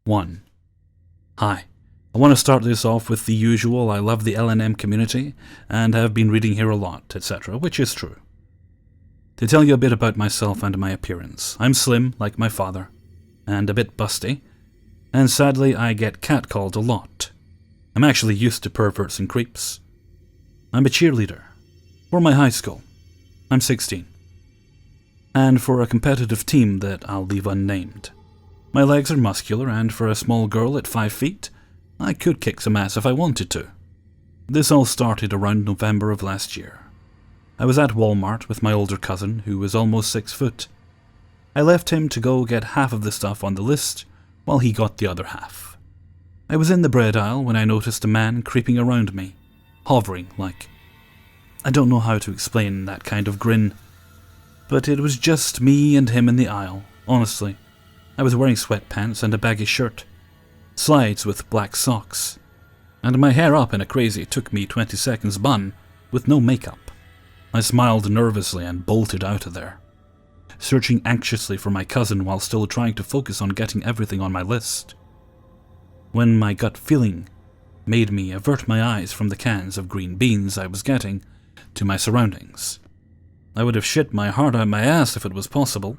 1. Hi. I want to start this off with the usual I love the L&M community and have been reading here a lot, etc., which is true. To tell you a bit about myself and my appearance, I'm slim, like my father, and a bit busty, and sadly I get catcalled a lot. I'm actually used to perverts and creeps. I'm a cheerleader. For my high school. I'm 16. And for a competitive team that I'll leave unnamed. My legs are muscular, and for a small girl at 5 feet, I could kick some ass if I wanted to. This all started around November of last year. I was at Walmart with my older cousin, who was almost 6 foot. I left him to go get half of the stuff on the list, while he got the other half. I was in the bread aisle when I noticed a man creeping around me, hovering like... I don't know how to explain that kind of grin, but it was just me and him in the aisle, honestly. I was wearing sweatpants and a baggy shirt, slides with black socks, and my hair up in a crazy took-me-20 seconds bun with no makeup. I smiled nervously and bolted out of there, searching anxiously for my cousin while still trying to focus on getting everything on my list. When my gut feeling made me avert my eyes from the cans of green beans I was getting to my surroundings. I would have shit my heart out my ass if it was possible.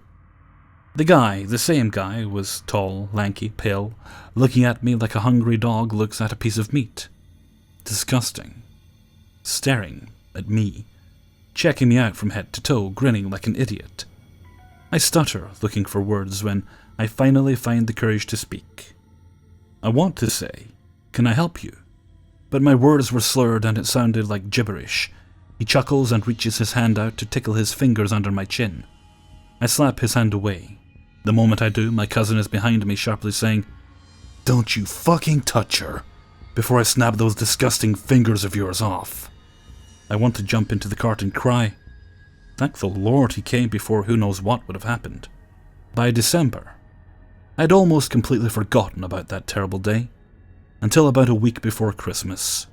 The same guy, was tall, lanky, pale, looking at me like a hungry dog looks at a piece of meat. Disgusting. Staring at me, checking me out from head to toe, grinning like an idiot. I stutter, looking for words, when I finally find the courage to speak. I want to say, "Can I help you?" But my words were slurred and it sounded like gibberish. He chuckles and reaches his hand out to tickle his fingers under my chin. I slap his hand away. The moment I do, my cousin is behind me, sharply saying, "Don't you fucking touch her, before I snap those disgusting fingers of yours off." I want to jump into the cart and cry. Thank the Lord he came before who knows what would have happened. By December, I'd almost completely forgotten about that terrible day, until about a week before Christmas.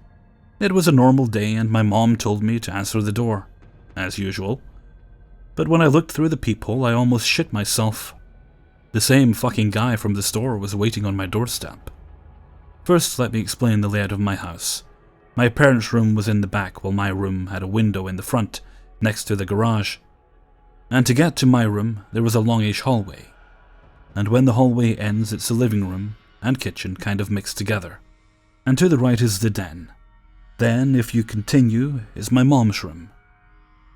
It was a normal day and my mom told me to answer the door, as usual. But when I looked through the peephole, I almost shit myself. The same fucking guy from the store was waiting on my doorstep. First, let me explain the layout of my house. My parents' room was in the back, while my room had a window in the front, next to the garage. And to get to my room, there was a longish hallway. And when the hallway ends, it's a living room and kitchen kind of mixed together. And to the right is the den. Then, if you continue, is my mom's room.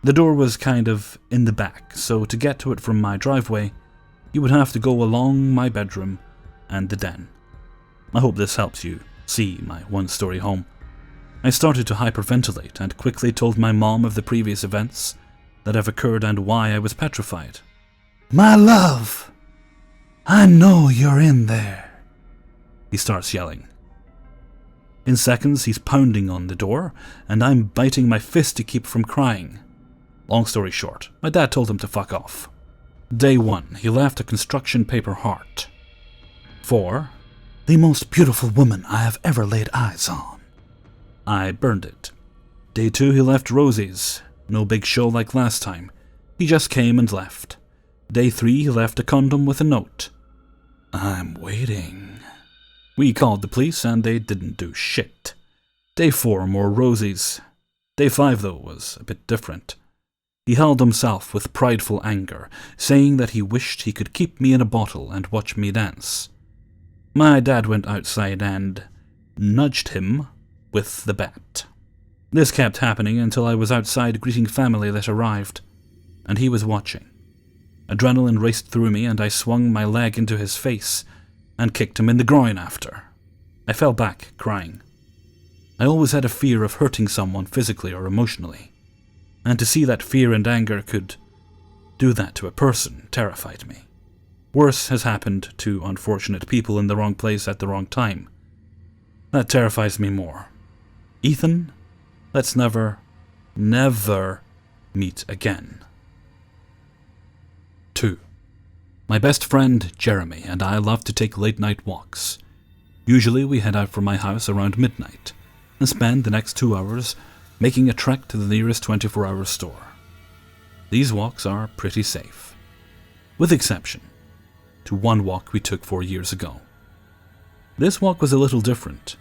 The door was kind of in the back, so to get to it from my driveway, you would have to go along my bedroom and the den. I hope this helps you see my one-story home. I started to hyperventilate and quickly told my mom of the previous events that have occurred and why I was petrified. "My love, I know you're in there," he starts yelling. In seconds, he's pounding on the door, and I'm biting my fist to keep from crying. Long story short, my dad told him to fuck off. Day 1, he left a construction paper heart. 4, "the most beautiful woman I have ever laid eyes on." I burned it. Day 2, he left roses. No big show like last time. He just came and left. Day 3, he left a condom with a note. "I'm waiting." We called the police and they didn't do shit. Day 4, more roses. Day 5, though, was a bit different. He held himself with prideful anger, saying that he wished he could keep me in a bottle and watch me dance. My dad went outside and nudged him with the bat. This kept happening until I was outside greeting family that arrived, and he was watching. Adrenaline raced through me and I swung my leg into his face and kicked him in the groin after. I fell back, crying. I always had a fear of hurting someone physically or emotionally, and to see that fear and anger could do that to a person terrified me. Worse has happened to unfortunate people in the wrong place at the wrong time. That terrifies me more. Ethan, let's never meet again. 2. My best friend, Jeremy, and I love to take late-night walks. Usually we head out from my house around midnight and spend the next 2 hours making a trek to the nearest 24-hour store. These walks are pretty safe, with exception to one walk we took 4 years ago. This walk was a little different.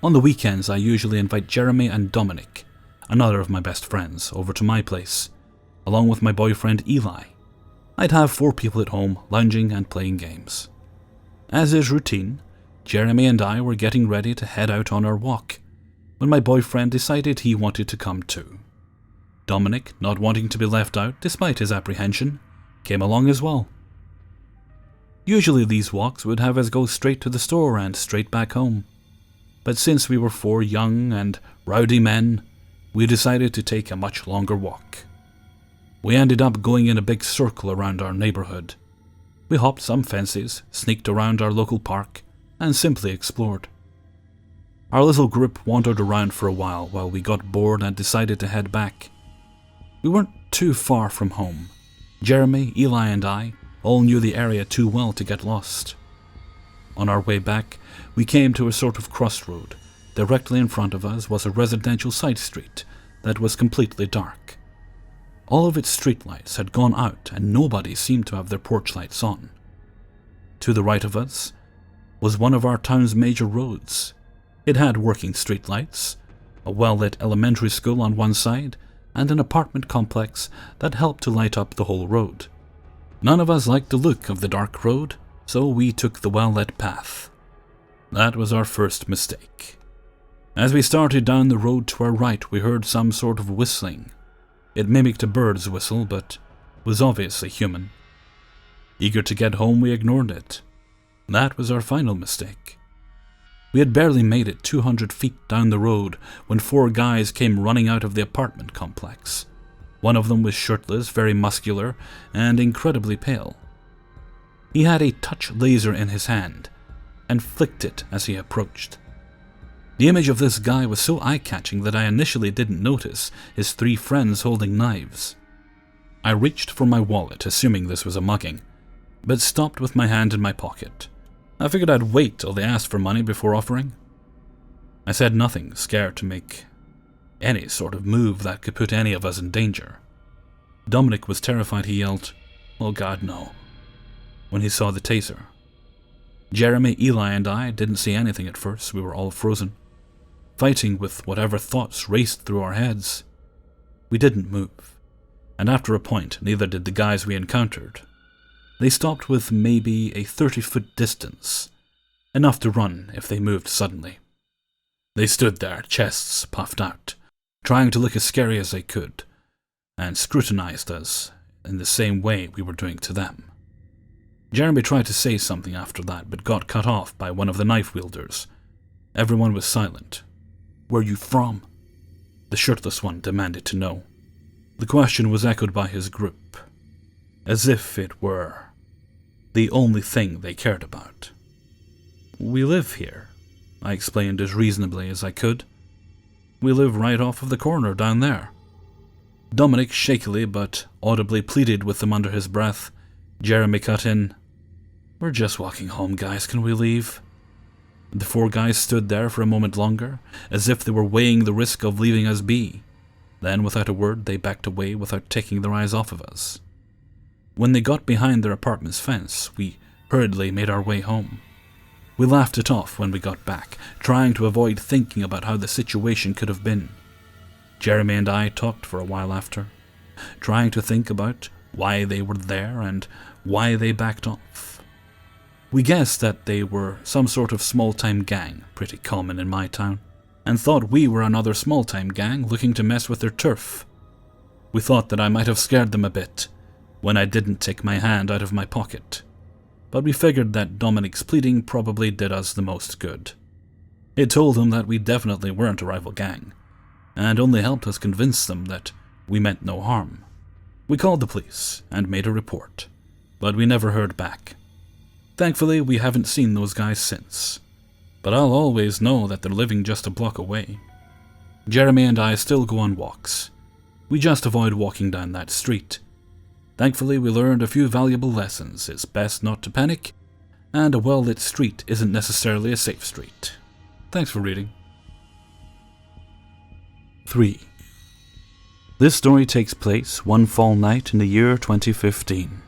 On the weekends, I usually invite Jeremy and Dominic, another of my best friends, over to my place, along with my boyfriend Eli. I'd have 4 people at home, lounging and playing games. As is routine, Jeremy and I were getting ready to head out on our walk, when my boyfriend decided he wanted to come too. Dominic, not wanting to be left out despite his apprehension, came along as well. Usually these walks would have us go straight to the store and straight back home. But since we were 4 young and rowdy men, we decided to take a much longer walk. We ended up going in a big circle around our neighborhood. We hopped some fences, sneaked around our local park, and simply explored. Our little group wandered around for a while we got bored and decided to head back. We weren't too far from home. Jeremy, Eli, and I all knew the area too well to get lost. On our way back, we came to a sort of crossroad. Directly in front of us was a residential side street that was completely dark. All of its streetlights had gone out and nobody seemed to have their porch lights on. To the right of us was one of our town's major roads. It had working streetlights, a well-lit elementary school on one side, and an apartment complex that helped to light up the whole road. None of us liked the look of the dark road, so we took the well-lit path. That was our first mistake. As we started down the road to our right, we heard some sort of whistling. It mimicked a bird's whistle, but was obviously human. Eager to get home, we ignored it. That was our final mistake. We had barely made it 200 feet down the road when 4 guys came running out of the apartment complex. One of them was shirtless, very muscular, and incredibly pale. He had a touch laser in his hand, and flicked it as he approached. The image of this guy was so eye-catching that I initially didn't notice his 3 friends holding knives. I reached for my wallet, assuming this was a mugging, but stopped with my hand in my pocket. I figured I'd wait till they asked for money before offering. I said nothing, scared to make any sort of move that could put any of us in danger. Dominic was terrified. He yelled, "Oh God, no," when he saw the taser. Jeremy, Eli, and I didn't see anything at first. We were all frozen, fighting with whatever thoughts raced through our heads. We didn't move, and after a point, neither did the guys we encountered. They stopped with maybe a 30-foot distance, enough to run if they moved suddenly. They stood there, chests puffed out, trying to look as scary as they could, and scrutinized us in the same way we were doing to them. Jeremy tried to say something after that, but got cut off by one of the knife wielders. Everyone was silent. "Where you from?" the shirtless one demanded to know. The question was echoed by his group, as if it were the only thing they cared about. "We live here," I explained as reasonably as I could. "We live right off of the corner down there." Dominic shakily but audibly pleaded with them under his breath. Jeremy cut in, "We're just walking home, guys. Can we leave?" The 4 guys stood there for a moment longer, as if they were weighing the risk of leaving us be. Then, without a word, they backed away without taking their eyes off of us. When they got behind their apartment's fence, we hurriedly made our way home. We laughed it off when we got back, trying to avoid thinking about how the situation could have been. Jeremy and I talked for a while after, trying to think about why they were there and why they backed off. We guessed that they were some sort of small-time gang, pretty common in my town, and thought we were another small-time gang looking to mess with their turf. We thought that I might have scared them a bit when I didn't take my hand out of my pocket, but we figured that Dominic's pleading probably did us the most good. It told them that we definitely weren't a rival gang, and only helped us convince them that we meant no harm. We called the police and made a report, but we never heard back. Thankfully, we haven't seen those guys since, but I'll always know that they're living just a block away. Jeremy and I still go on walks. We just avoid walking down that street. Thankfully, we learned a few valuable lessons. It's best not to panic, and a well-lit street isn't necessarily a safe street. Thanks for reading. 3. This story takes place one fall night in the year 2015.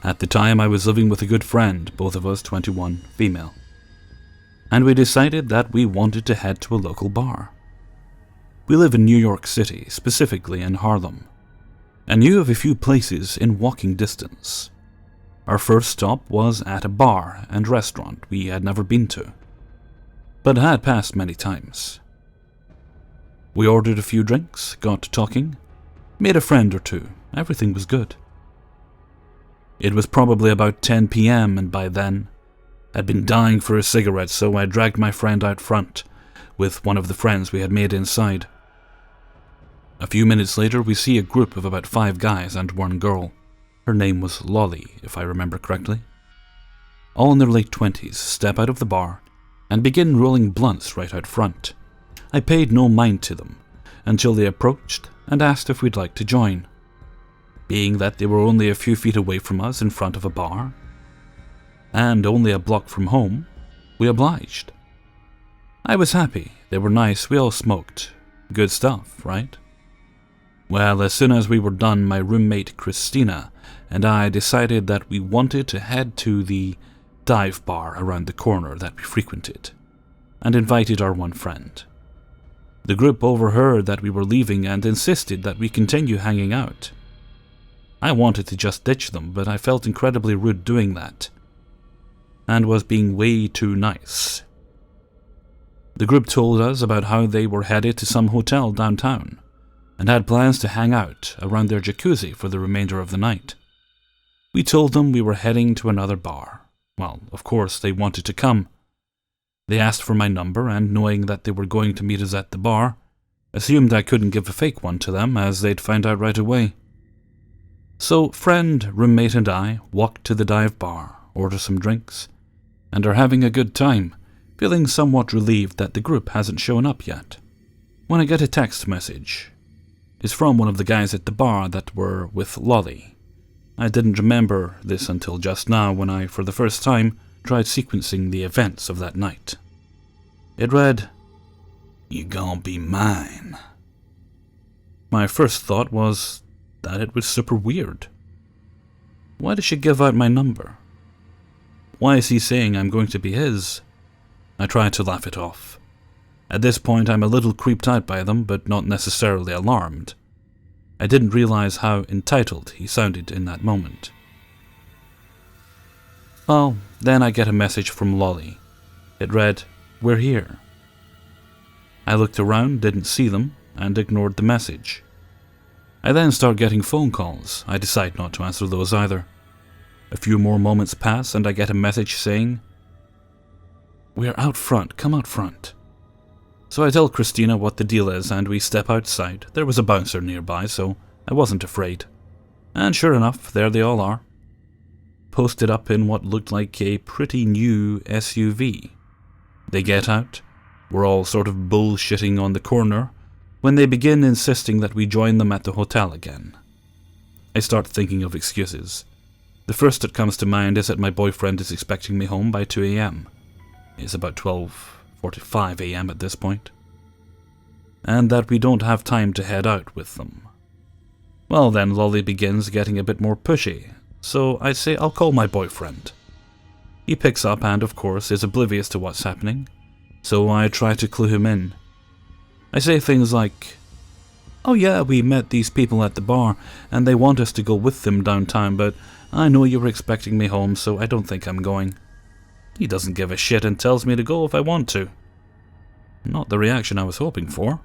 At the time, I was living with a good friend, both of us 21, female. and we decided that we wanted to head to a local bar. We live in New York City, specifically in Harlem, and knew of a few places in walking distance. Our first stop was at a bar and restaurant we had never been to, but had passed many times. We ordered a few drinks, got to talking, made a friend or two. Everything was good. It was probably about 10 p.m. and by then, I'd been dying for a cigarette, so I dragged my friend out front with one of the friends we had made inside. A few minutes later, we see a group of about 5 guys and 1 girl. Her name was Lolly, if I remember correctly. All in their late 20s step out of the bar and begin rolling blunts right out front. I paid no mind to them until they approached and asked if we'd like to join. Being that they were only a few feet away from us in front of a bar, and only a block from home, we obliged. I was happy, they were nice, we all smoked. Good stuff, right? Well, as soon as we were done, my roommate Christina and I decided that we wanted to head to the dive bar around the corner that we frequented, and invited our one friend. The group overheard that we were leaving and insisted that we continue hanging out. I wanted to just ditch them, but I felt incredibly rude doing that, and was being way too nice. The group told us about how they were headed to some hotel downtown, and had plans to hang out around their jacuzzi for the remainder of the night. We told them we were heading to another bar. Well, of course, they wanted to come. They asked for my number, and knowing that they were going to meet us at the bar, assumed I couldn't give a fake one to them, as they'd find out right away. So, friend, roommate, and I walked to the dive bar, order some drinks, and are having a good time, feeling somewhat relieved that the group hasn't shown up yet, when I get a text message. It's from one of the guys at the bar that were with Lolly. I didn't remember this until just now when I, for the first time, tried sequencing the events of that night. It read, "You gon' be mine." My first thought was that it was super weird. Why did she give out my number? Why is he saying I'm going to be his? I tried to laugh it off. At this point, I'm a little creeped out by them, but not necessarily alarmed. I didn't realize how entitled he sounded in that moment. Well, then I get a message from Lolly. It read, "We're here." I looked around, didn't see them, and ignored the message. I then start getting phone calls. I decide not to answer those either. A few more moments pass, and I get a message saying, "We're out front, come out front." So I tell Christina what the deal is, and we step outside. There was a bouncer nearby, so I wasn't afraid. And sure enough, there they all are, posted up in what looked like a pretty new SUV. They get out. We're all sort of bullshitting on the corner when they begin insisting that we join them at the hotel again. I start thinking of excuses. The first that comes to mind is that my boyfriend is expecting me home by 2 a.m. It's about 12:45 a.m. at this point, and that we don't have time to head out with them. Well, then Lolly begins getting a bit more pushy, so I say I'll call my boyfriend. He picks up and, of course, is oblivious to what's happening, so I try to clue him in. I say things like, "Oh yeah, we met these people at the bar, and they want us to go with them downtown, but I know you were expecting me home, so I don't think I'm going." He doesn't give a shit and tells me to go if I want to. Not the reaction I was hoping for.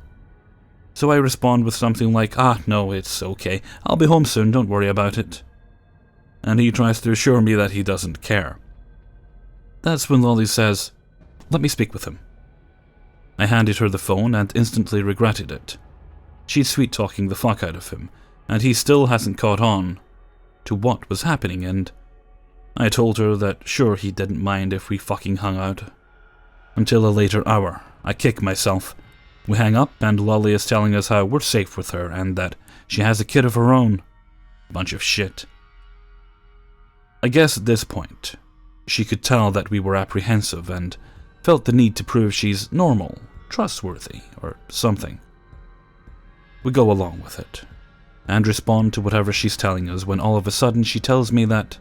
So I respond with something like, "No, it's okay. I'll be home soon, don't worry about it." And he tries to assure me that he doesn't care. That's when Lolly says, "Let me speak with him." I handed her the phone and instantly regretted it. She's sweet-talking the fuck out of him, and he still hasn't caught on to what was happening, and I told her that sure he didn't mind if we fucking hung out. Until a later hour, I kick myself. We hang up and Lolly is telling us how we're safe with her and that she has a kid of her own. Bunch of shit. I guess at this point, she could tell that we were apprehensive and felt the need to prove she's normal, trustworthy, or something. We go along with it, and respond to whatever she's telling us when all of a sudden she tells me that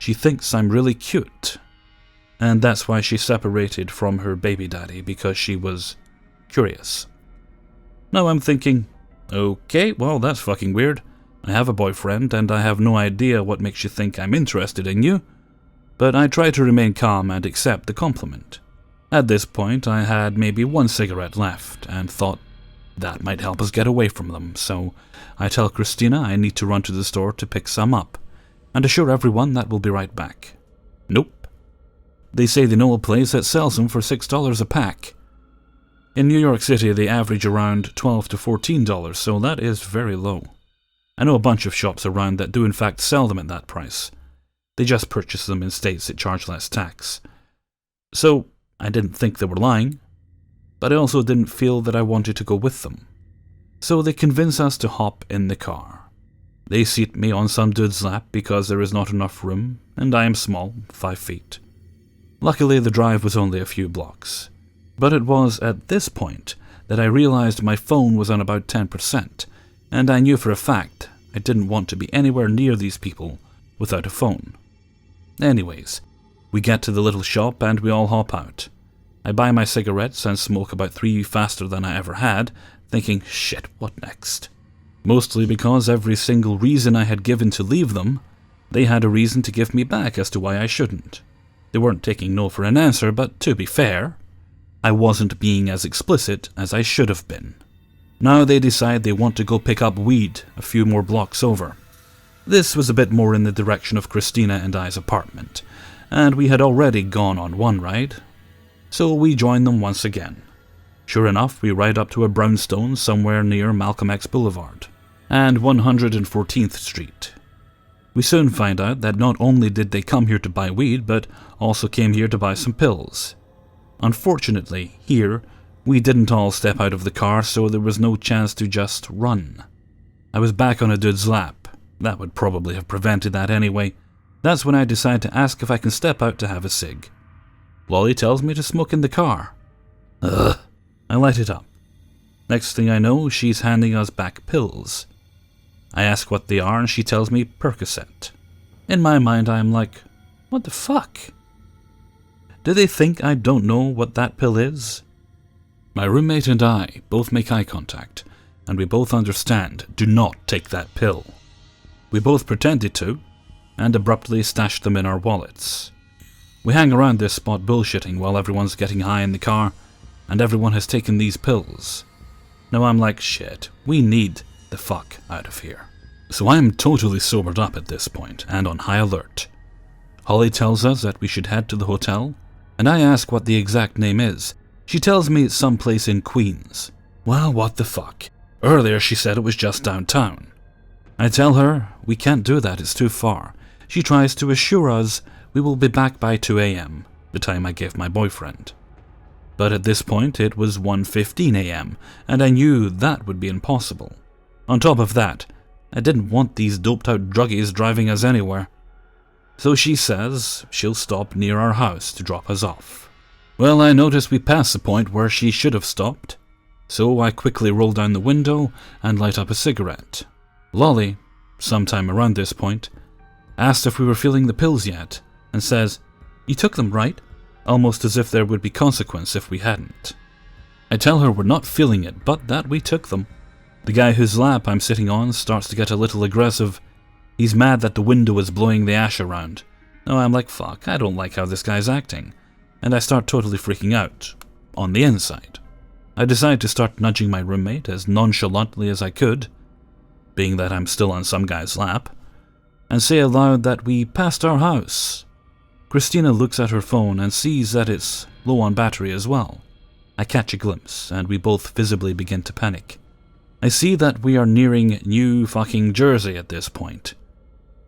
she thinks I'm really cute, and that's why she separated from her baby daddy, because she was curious. Now I'm thinking, okay, well that's fucking weird. I have a boyfriend, and I have no idea what makes you think I'm interested in you, but I try to remain calm and accept the compliment. At this point, I had maybe one cigarette left, and thought that might help us get away from them, so I tell Christina I need to run to the store to pick some up, and assure everyone that we'll be right back. Nope. They say they know a place that sells them for $6 a pack. In New York City, they average around $12 to $14, so that is very low. I know a bunch of shops around that do in fact sell them at that price. They just purchase them in states that charge less tax. So, I didn't think they were lying, but I also didn't feel that I wanted to go with them. So they convince us to hop in the car. They seat me on some dude's lap because there is not enough room, and I am small, 5 feet. Luckily, the drive was only a few blocks. But it was at this point that I realized my phone was on about 10%, and I knew for a fact I didn't want to be anywhere near these people without a phone. Anyways, we get to the little shop and we all hop out. I buy my cigarettes and smoke about 3 faster than I ever had, thinking, shit, what next? Mostly because every single reason I had given to leave them, they had a reason to give me back as to why I shouldn't. They weren't taking no for an answer, but to be fair, I wasn't being as explicit as I should have been. Now they decide they want to go pick up weed a few more blocks over. This was a bit more in the direction of Christina and I's apartment, and we had already gone on one ride, so we joined them once again. Sure enough, we ride up to a brownstone somewhere near Malcolm X Boulevard and 114th Street. We soon find out that not only did they come here to buy weed, but also came here to buy some pills. Unfortunately, here, we didn't all step out of the car, so there was no chance to just run. I was back on a dude's lap. That would probably have prevented that anyway. That's when I decide to ask if I can step out to have a cig. Lolly tells me to smoke in the car. Ugh. I light it up. Next thing I know, she's handing us back pills. I ask what they are, and she tells me Percocet. In my mind, I'm like, what the fuck? Do they think I don't know what that pill is? My roommate and I both make eye contact, and we both understand, do not take that pill. We both pretended to, and abruptly stashed them in our wallets. We hang around this spot bullshitting while everyone's getting high in the car, and everyone has taken these pills. Now I'm like, shit, we need the fuck out of here. So I am totally sobered up at this point, and on high alert. Holly tells us that we should head to the hotel, and I ask what the exact name is. She tells me it's someplace in Queens. Well, what the fuck? Earlier she said it was just downtown. I tell her we can't do that, it's too far. She tries to assure us we will be back by 2 a.m., the time I gave my boyfriend. But at this point it was 1:15 a.m., and I knew that would be impossible. On top of that, I didn't want these doped-out druggies driving us anywhere. So she says she'll stop near our house to drop us off. Well, I noticed we passed the point where she should have stopped, so I quickly roll down the window and light up a cigarette. Lolly, sometime around this point, asked if we were feeling the pills yet, and says, "You took them, right?" Almost as if there would be consequence if we hadn't. I tell her we're not feeling it, but that we took them. The guy whose lap I'm sitting on starts to get a little aggressive. He's mad that the window is blowing the ash around. Now I'm like, fuck, I don't like how this guy's acting. And I start totally freaking out. On the inside. I decide to start nudging my roommate as nonchalantly as I could, being that I'm still on some guy's lap, and say aloud that we passed our house. Christina looks at her phone and sees that it's low on battery as well. I catch a glimpse, and we both visibly begin to panic. I see that we are nearing New fucking Jersey at this point.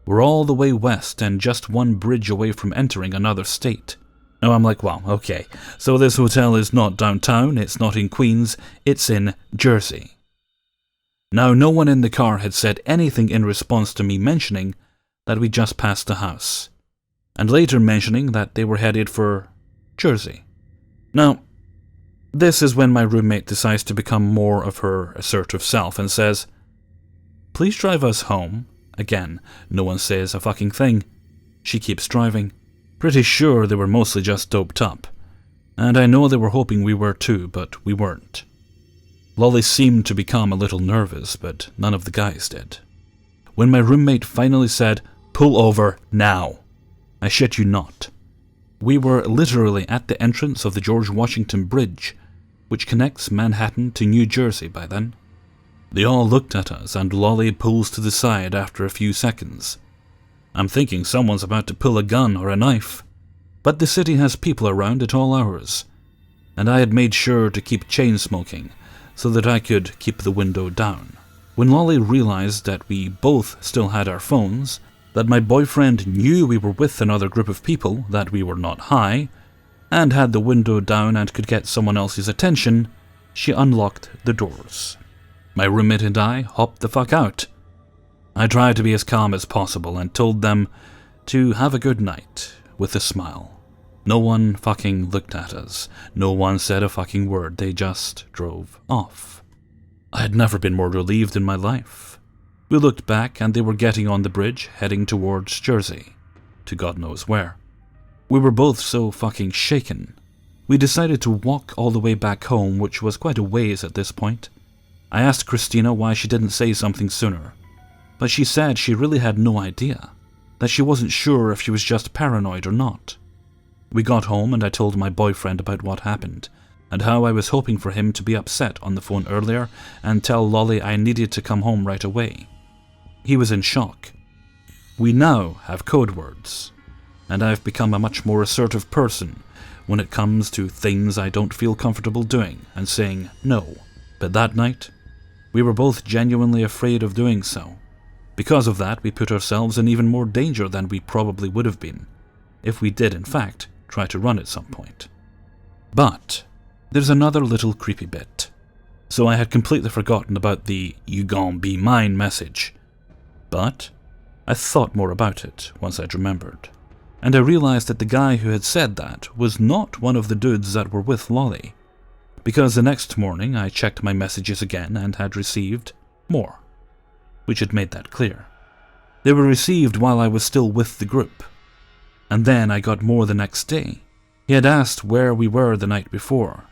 We're all the way west and just one bridge away from entering another state. Now I'm like, well, okay, so this hotel is not downtown, it's not in Queens, it's in Jersey. Now no one in the car had said anything in response to me mentioning that we just passed the house, and later mentioning that they were headed for Jersey. Now, this is when my roommate decides to become more of her assertive self and says, "Please drive us home." Again, no one says a fucking thing. She keeps driving. Pretty sure they were mostly just doped up, and I know they were hoping we were too, but we weren't. Lolly seemed to become a little nervous, but none of the guys did. When my roommate finally said, "Pull over now," I shit you not, we were literally at the entrance of the George Washington Bridge, which connects Manhattan to New Jersey by then. They all looked at us, and Lolly pulls to the side after a few seconds. I'm thinking someone's about to pull a gun or a knife, but the city has people around at all hours, and I had made sure to keep chain smoking so that I could keep the window down. When Lolly realized that we both still had our phones, that my boyfriend knew we were with another group of people, that we were not high, and had the window down and could get someone else's attention, she unlocked the doors. My roommate and I hopped the fuck out. I tried to be as calm as possible and told them to have a good night, with a smile. No one fucking looked at us. No one said a fucking word. They just drove off. I had never been more relieved in my life. We looked back and they were getting on the bridge, heading towards Jersey, to God knows where. We were both so fucking shaken. We decided to walk all the way back home, which was quite a ways at this point. I asked Christina why she didn't say something sooner, but she said she really had no idea, that she wasn't sure if she was just paranoid or not. We got home and I told my boyfriend about what happened, and how I was hoping for him to be upset on the phone earlier and tell Lolly I needed to come home right away. He was in shock. We now have code words, and I've become a much more assertive person when it comes to things I don't feel comfortable doing and saying no. But that night, we were both genuinely afraid of doing so. Because of that, we put ourselves in even more danger than we probably would have been, if we did in fact try to run at some point. But there's another little creepy bit. So I had completely forgotten about the "you gon' be mine" message. But I thought more about it once I'd remembered, and I realized that the guy who had said that was not one of the dudes that were with Lolly, because the next morning I checked my messages again and had received more, which had made that clear. They were received while I was still with the group, and then I got more the next day. He had asked where we were the night before,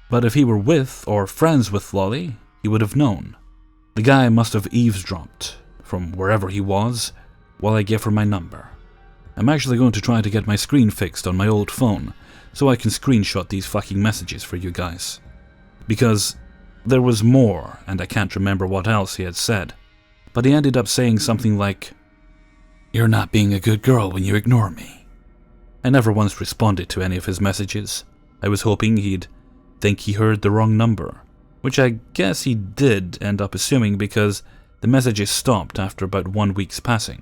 but if he were with or friends with Lolly, he would have known. The guy must have eavesdropped from wherever he was while I gave her my number. I'm actually going to try to get my screen fixed on my old phone so I can screenshot these fucking messages for you guys. Because there was more, and I can't remember what else he had said, but he ended up saying something like, "You're not being a good girl when you ignore me." I never once responded to any of his messages. I was hoping he'd think he heard the wrong number, which I guess he did end up assuming because the messages stopped after about 1 week's passing.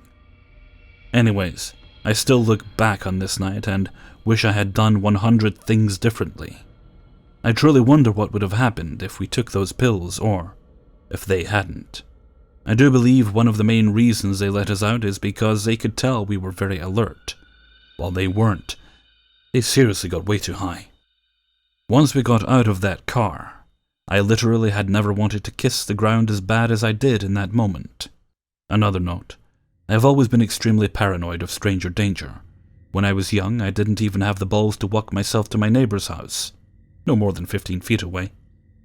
Anyways, I still look back on this night and wish I had done 100 things differently. I truly wonder what would have happened if we took those pills, or if they hadn't. I do believe one of the main reasons they let us out is because they could tell we were very alert. While they weren't. They seriously got way too high. Once we got out of that car, I literally had never wanted to kiss the ground as bad as I did in that moment. Another note. I have always been extremely paranoid of stranger danger. When I was young, I didn't even have the balls to walk myself to my neighbor's house. No more than 15 feet away.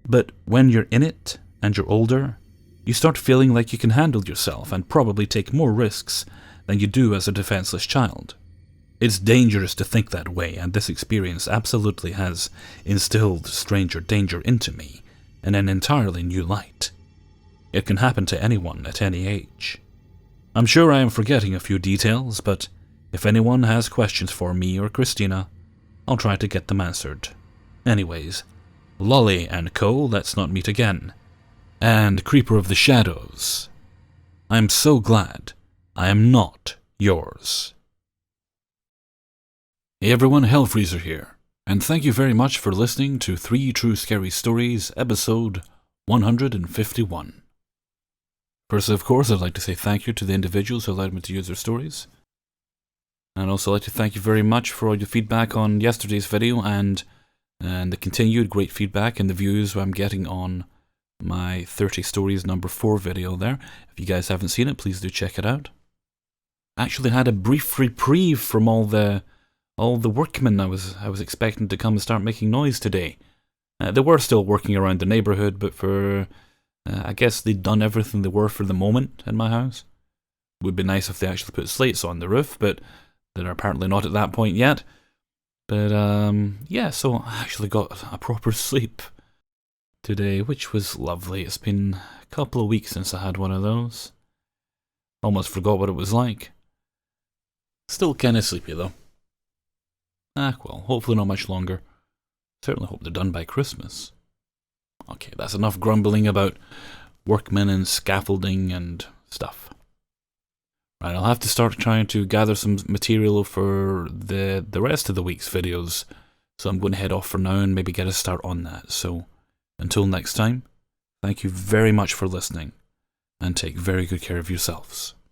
But when you're in it, and you're older, you start feeling like you can handle yourself and probably take more risks than you do as a defenseless child. It's dangerous to think that way, and this experience absolutely has instilled stranger danger into me in an entirely new light. It can happen to anyone at any age. I'm sure I am forgetting a few details, but if anyone has questions for me or Christina, I'll try to get them answered. Anyways, Lolly and co, let's not meet again. And Creeper of the Shadows, I'm so glad I am not yours. Hey everyone, Hellfreezer here, and thank you very much for listening to 3 True Scary Stories, episode 151. First, of course, I'd like to say thank you to the individuals who allowed me to use their stories. And I'd also like to thank you very much for all your feedback on yesterday's video and the continued great feedback and the views I'm getting on my 30 Stories number 4 video there. If you guys haven't seen it, please do check it out. I actually had a brief reprieve from all the all the workmen I was expecting to come and start making noise today. They were still working around the neighbourhood, but I guess they'd done everything they were for the moment in my house. Would be nice if they actually put slates on the roof, but they're apparently not at that point yet. But yeah, so I actually got a proper sleep today, which was lovely. It's been a couple of weeks since I had one of those. Almost forgot what it was like. Still kinda sleepy though. Well, hopefully not much longer. Certainly hope they're done by Christmas. Okay, that's enough grumbling about workmen and scaffolding and stuff. Right, I'll have to start trying to gather some material for the rest of the week's videos. So I'm going to head off for now and maybe get a start on that. So until next time, thank you very much for listening, and take very good care of yourselves.